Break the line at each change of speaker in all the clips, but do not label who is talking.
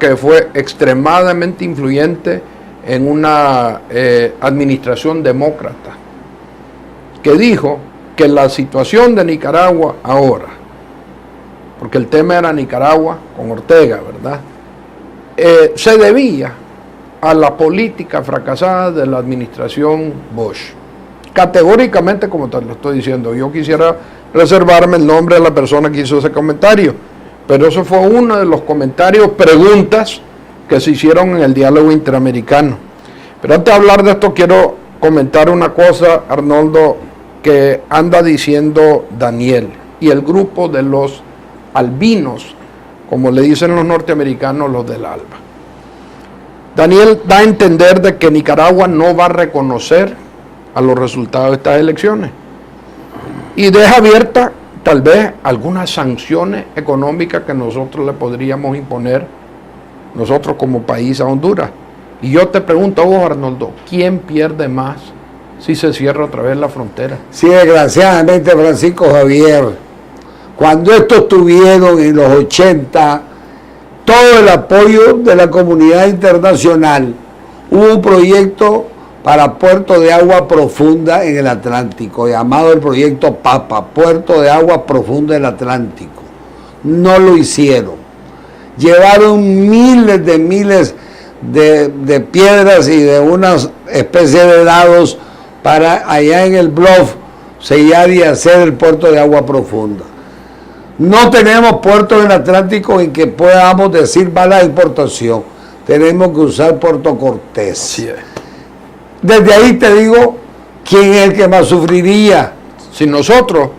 que fue extremadamente influyente en una administración demócrata, que dijo que la situación de Nicaragua ahora, porque el tema era Nicaragua con Ortega, ¿verdad?, se debía a la política fracasada de la administración Bush. Categóricamente, como te lo estoy diciendo, yo quisiera reservarme el nombre de la persona que hizo ese comentario, pero eso fue uno de los comentarios, preguntas que se hicieron en el diálogo interamericano. Pero antes de hablar de esto, quiero comentar una cosa, Arnoldo, que anda diciendo Daniel y el grupo de los albinos, como le dicen los norteamericanos, los del ALBA. Daniel da a entender de que Nicaragua no va a reconocer a los resultados de estas elecciones y deja abierta tal vez algunas sanciones económicas que nosotros le podríamos imponer, nosotros como país, a Honduras. Y yo te pregunto a vos, Arnoldo, ¿quién pierde más si se cierra otra vez la frontera?
Sí, desgraciadamente, Francisco Javier, cuando estos tuvieron en los 80 todo el apoyo de la comunidad internacional, hubo un proyecto para puerto de agua profunda en el Atlántico, llamado el proyecto PAPA, Puerto de Agua Profunda del Atlántico. No lo hicieron. Llevaron miles de piedras y de una especie de dados para allá en el Bluff sellar y hacer el puerto de agua profunda. No tenemos puertos en el Atlántico en que podamos decir va la importación. Tenemos que usar Puerto Cortés.
Sí.
Desde ahí te digo, ¿quién es el que más sufriría?
Si nosotros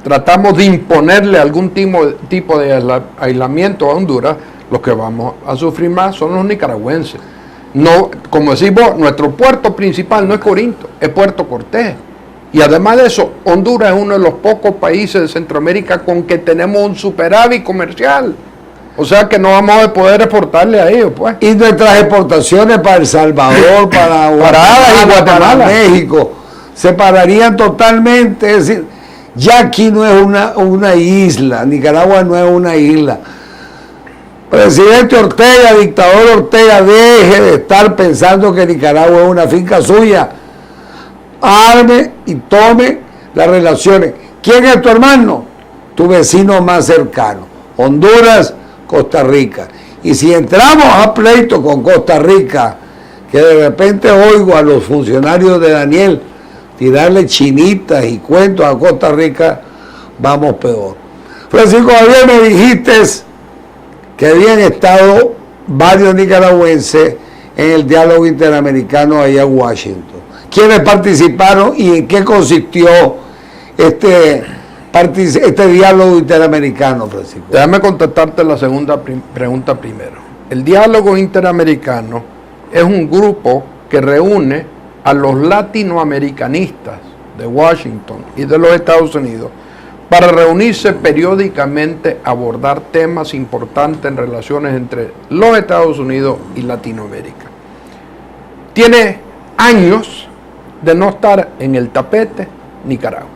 tratamos de imponerle algún tipo de aislamiento a Honduras, los que vamos a sufrir más son los nicaragüenses. No, como decís vos, nuestro puerto principal no es Corinto, es Puerto Cortés. Y además de eso, Honduras es uno de los pocos países de Centroamérica con que tenemos un superávit comercial. O sea que no vamos a poder exportarle a ellos, pues.
Y nuestras exportaciones para El Salvador, para Guatemala, para México, se pararían totalmente. Es decir, ya aquí no es una isla, Nicaragua no es una isla. Presidente Ortega, dictador Ortega, deje de estar pensando que Nicaragua es una finca suya. Arme y tome las relaciones. ¿Quién es tu hermano? Tu vecino más cercano. Honduras, Costa Rica. Y si entramos a pleito con Costa Rica, que de repente oigo a los funcionarios de Daniel tirarle chinitas y cuentos a Costa Rica, vamos peor. Francisco Javier, me dijiste que habían estado varios nicaragüenses en el diálogo interamericano allá en Washington. ¿Quiénes participaron y en qué consistió este diálogo interamericano, Francisco?
Déjame contestarte la segunda pregunta primero. El diálogo interamericano es un grupo que reúne a los latinoamericanistas de Washington y de los Estados Unidos para reunirse periódicamente a abordar temas importantes en relaciones entre los Estados Unidos y Latinoamérica. Tiene años de no estar en el tapete Nicaragua.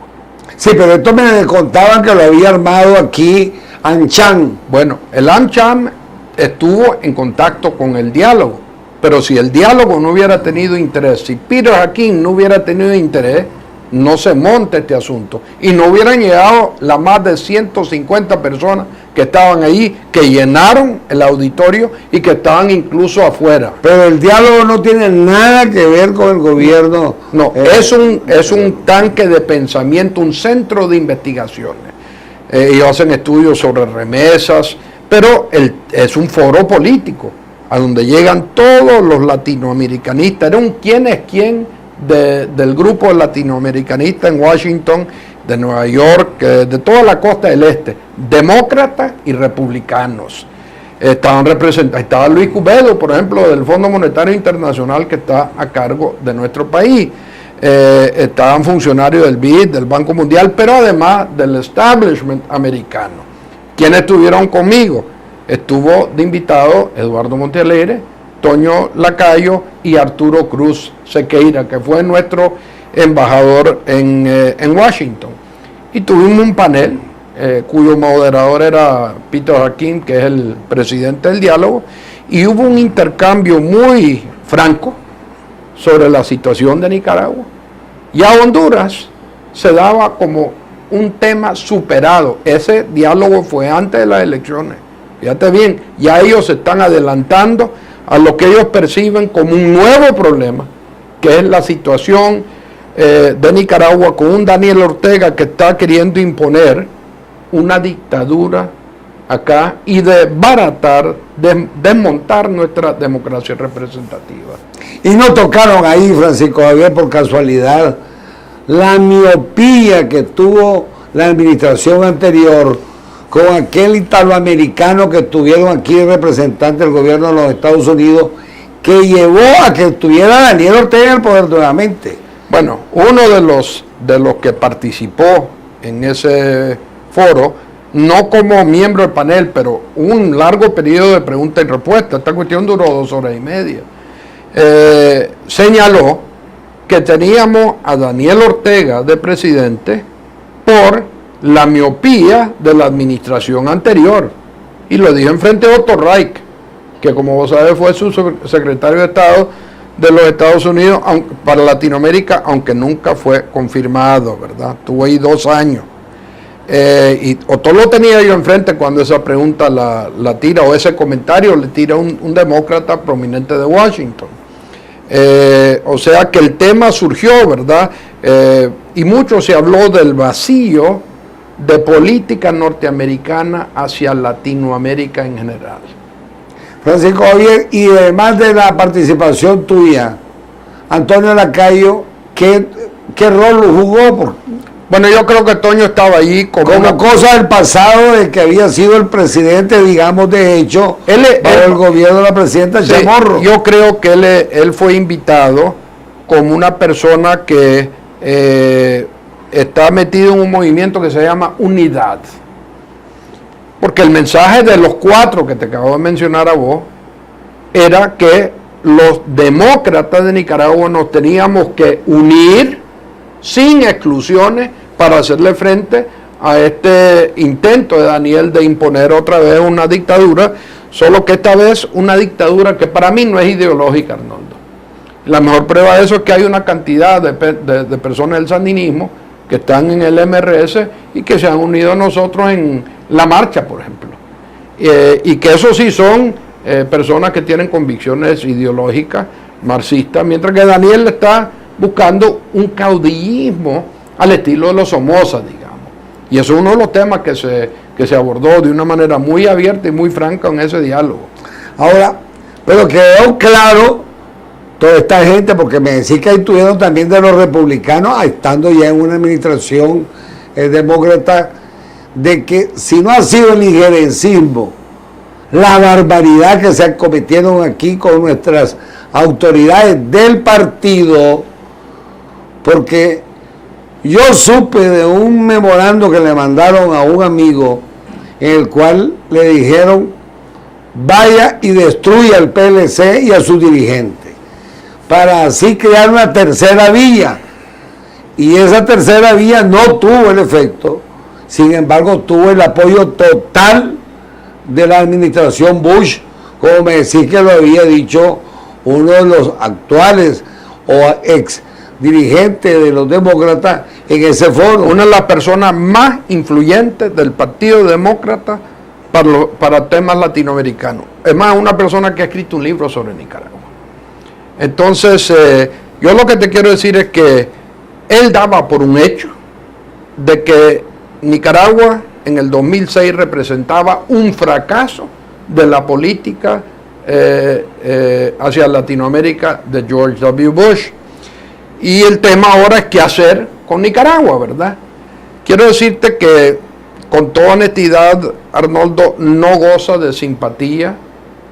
Sí, pero esto me contaban que lo había armado aquí AmCham.
Bueno, el AmCham estuvo en contacto con el diálogo, pero si el diálogo no hubiera tenido interés, si Peter Hakeem no hubiera tenido interés, no se monta este asunto y no hubieran llegado las más de 150 personas que estaban ahí, que llenaron el auditorio y que estaban incluso afuera.
Pero el diálogo no tiene nada que ver con el gobierno.
No, es un tanque de pensamiento, un centro de investigaciones. Ellos hacen estudios sobre remesas, pero es un foro político a donde llegan todos los latinoamericanistas. Era un quién es quién del grupo latinoamericanista en Washington, de Nueva York, de toda la costa del este, demócratas y republicanos. Estaban representados, estaba Luis Cubedo, por ejemplo, del Fondo Monetario Internacional, que está a cargo de nuestro país. Estaban funcionarios del BID, del Banco Mundial, pero además del establishment americano. ¿Quiénes estuvieron conmigo? Estuvo de invitado Eduardo Montealegre, Toño Lacayo y Arturo Cruz Sequeira, que fue nuestro embajador en Washington. Y tuvimos un panel cuyo moderador era Peter Hakeem, que es el presidente del diálogo, y hubo un intercambio muy franco sobre la situación de Nicaragua. Y a Honduras se daba como un tema superado. Ese diálogo fue antes de las elecciones. Fíjate bien, ya ellos se están adelantando a lo que ellos perciben como un nuevo problema, que es la situación de Nicaragua con un Daniel Ortega que está queriendo imponer una dictadura acá y desmontar nuestra democracia representativa.
Y no tocaron ahí, Francisco Javier, por casualidad, la miopía que tuvo la administración anterior con aquel italoamericano que estuvieron aquí, representante del gobierno de los Estados Unidos, que llevó a que estuviera Daniel Ortega en el poder nuevamente.
Bueno, uno de los que participó en ese foro, no como miembro del panel, pero un largo periodo de pregunta y respuesta, esta cuestión duró 2 horas y media, señaló que teníamos a Daniel Ortega de presidente por la miopía de la administración anterior. Y lo dijo en frente de Otto Reich, que como vos sabés fue su secretario de Estado de los Estados Unidos para Latinoamérica, aunque nunca fue confirmado, ¿verdad? Estuvo ahí 2 años. Y Otto lo tenía yo enfrente cuando esa pregunta la tira, o ese comentario le tira un demócrata prominente de Washington. O sea que el tema surgió, ¿verdad? Y mucho se habló del vacío de política norteamericana hacia Latinoamérica en general.
Francisco Javier, y además de la participación tuya, Antonio Lacayo, ¿qué rol jugó?
Bueno, yo creo que Toño estaba allí
como cosa del pasado, de que había sido el presidente, digamos, de hecho, bajo el gobierno de la presidenta Chamorro.
Yo creo que él fue invitado como una persona que está metido en un movimiento que se llama Unidad. Porque el mensaje de los 4 que te acabo de mencionar a vos era que los demócratas de Nicaragua nos teníamos que unir sin exclusiones para hacerle frente a este intento de Daniel de imponer otra vez una dictadura, solo que esta vez una dictadura que para mí no es ideológica, Arnoldo. La mejor prueba de eso es que hay una cantidad de personas del sandinismo que están en el MRS y que se han unido a nosotros en la marcha, por ejemplo. Y que eso sí son personas que tienen convicciones ideológicas marxistas, mientras que Daniel está buscando un caudillismo al estilo de los Somoza, digamos. Y eso es uno de los temas que se abordó de una manera muy abierta y muy franca en ese diálogo.
Ahora, pero quedó claro toda esta gente, porque me decís que ahí tuvieron también de los republicanos, estando ya en una administración demócrata, de que si no ha sido el injerencismo, la barbaridad que se cometieron aquí con nuestras autoridades del partido, porque yo supe de un memorando que le mandaron a un amigo en el cual le dijeron vaya y destruya al PLC y a su dirigente para así crear una tercera vía, y esa tercera vía no tuvo el efecto, sin embargo tuvo el apoyo total de la administración Bush, como me decís que lo había dicho uno de los actuales o ex dirigentes de los demócratas en ese foro.
Una de las personas más influyentes del Partido Demócrata para temas latinoamericanos. Es más, una persona que ha escrito un libro sobre Nicaragua. Entonces, yo lo que te quiero decir es que él daba por un hecho de que Nicaragua en el 2006 representaba un fracaso de la política hacia Latinoamérica de George W. Bush. Y el tema ahora es qué hacer con Nicaragua, ¿verdad? Quiero decirte que, con toda honestidad, Arnoldo no goza de simpatía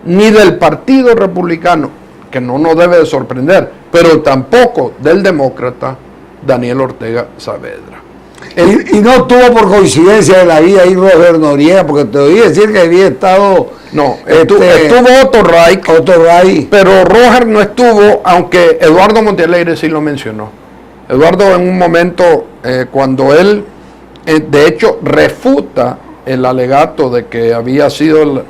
ni del Partido Republicano, que no nos debe de sorprender, pero tampoco del demócrata Daniel Ortega Saavedra.
Y no tuvo por coincidencia de la vida ahí Roger Noriega, porque te oí decir que había estado...
No, estuvo Otto Reich, pero Roger no estuvo, aunque Eduardo Montealegre sí lo mencionó. Eduardo en un momento, cuando él, de hecho, refuta el alegato de que había sido